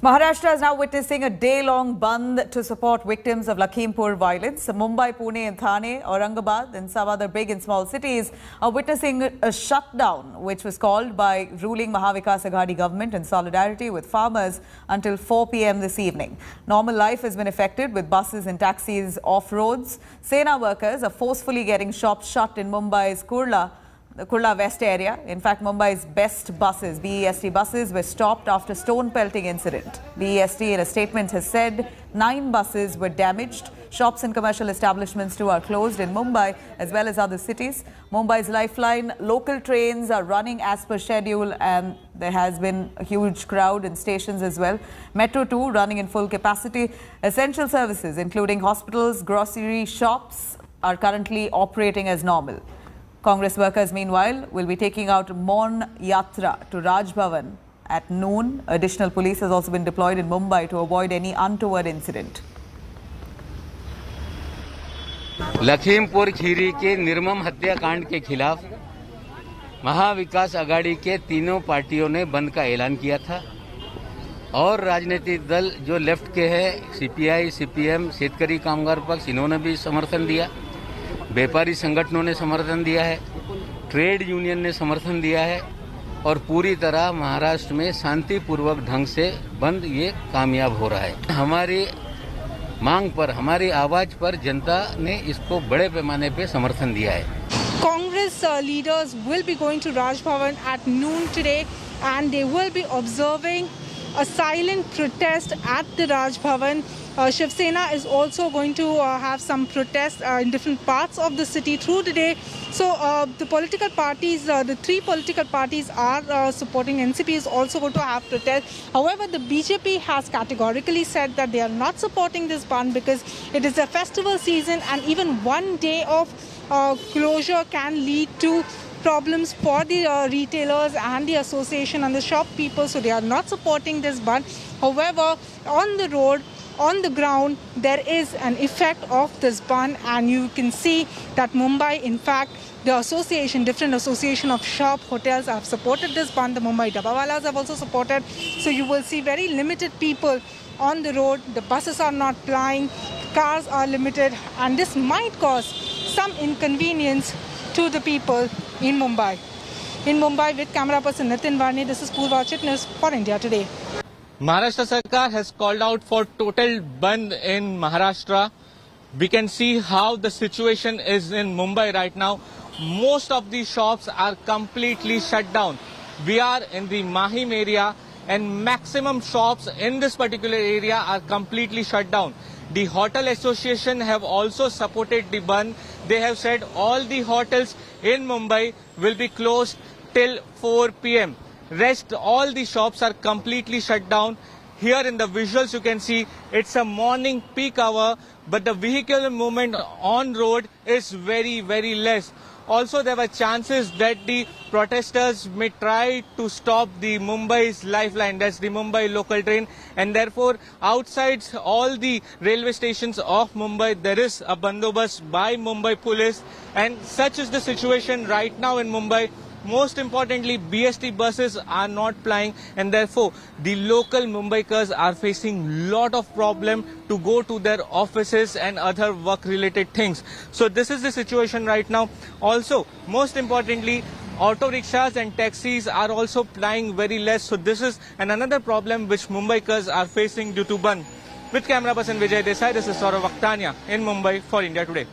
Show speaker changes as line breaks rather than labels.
Maharashtra is now witnessing a day-long Bandh to support victims of Lakhimpur violence. Mumbai, Pune and Thane, Aurangabad and some other big and small cities are witnessing a shutdown which was called by ruling Mahavikas Aghadi government in solidarity with farmers until 4 p.m. this evening. Normal life has been affected with buses and taxis off roads. Sena workers are forcefully getting shops shut in Mumbai's Kurla West area. In fact, Mumbai's best buses, BEST buses, were stopped after stone pelting incident. BEST in a statement has said 9 buses were damaged. Shops and commercial establishments too are closed in Mumbai as well as other cities. Mumbai's lifeline, local trains are running as per schedule and there has been a huge crowd in stations as well. Metro too running in full capacity. Essential services including hospitals, grocery shops are currently operating as normal. Congress workers, meanwhile, will be taking out Maun Yatra to Raj Bhavan at noon. Additional police has also been deployed in Mumbai to avoid any untoward incident.
Lakhimpur Kheri के निर्मम हत्याकांड के खिलाफ महाविकास आघाड़ी के तीनों पार्टियों ने बंद का ऐलान किया था और राजनीतिक दल जो लेफ्ट के हैं, सीपीआई, सीपीएम, शेतकरी कामगार पक्ष, इन्होंने भी समर्थन दिया। व्यापारी संगठनों ने समर्थन दिया है, ट्रेड यूनियन ने समर्थन दिया है और पूरी तरह महाराष्ट्र में शांतिपूर्वक ढंग से बंद ये कामयाब हो रहा है। हमारी मांग पर, हमारी आवाज पर जनता ने इसको बड़े पैमाने पे समर्थन दिया है।
Congress leaders will be going to Raj Bhavan at noon today and they will be observing a silent protest at the Raj Bhavan. Shiv Sena is also going to have some protests in different parts of the city through the day. So the political parties, the 3 political parties are supporting. NCP is also going to have protests. However, the BJP has categorically said that they are not supporting this ban because it is a festival season and even one day of closure can lead to problems for the retailers and the association and the shop people. So they are not supporting this ban. However, on the road, on the ground, there is an effect of this ban and you can see that Mumbai, in fact, the association, different association of shop, hotels have supported this ban. The Mumbai Dabbawalas have also supported. So you will see very limited people on the road. The buses are not plying, cars are limited and this might cause some inconvenience to the people in Mumbai. In Mumbai, with camera person Nitin Varni, this is Purva Chitnis for India Today.
Maharashtra Sarkar has called out for total Bandh in Maharashtra. We can see how the situation is in Mumbai right now. Most of the shops are completely shut down. We are in the Mahim area and maximum shops in this particular area are completely shut down. The Hotel Association have also supported the Bandh. They have said all the hotels in Mumbai will be closed till 4 p.m. Rest, all the shops are completely shut down. Here in the visuals you can see it's a morning peak hour, but the vehicular movement on road is very, very less. Also, there were chances that the protesters may try to stop the Mumbai's lifeline, that's the Mumbai local train, and therefore outside all the railway stations of Mumbai there is a bandobast by Mumbai police, and such is the situation right now in Mumbai. Most importantly, BEST buses are not plying and therefore the local Mumbaikars are facing lot of problem to go to their offices and other work related things. So this is the situation right now. Also, most importantly, auto rickshaws and taxis are also plying very less. So this is another problem which Mumbaikars are facing due to Bandh. With camera person Vijay Desai, this is Saurav Akhtania in Mumbai for India Today.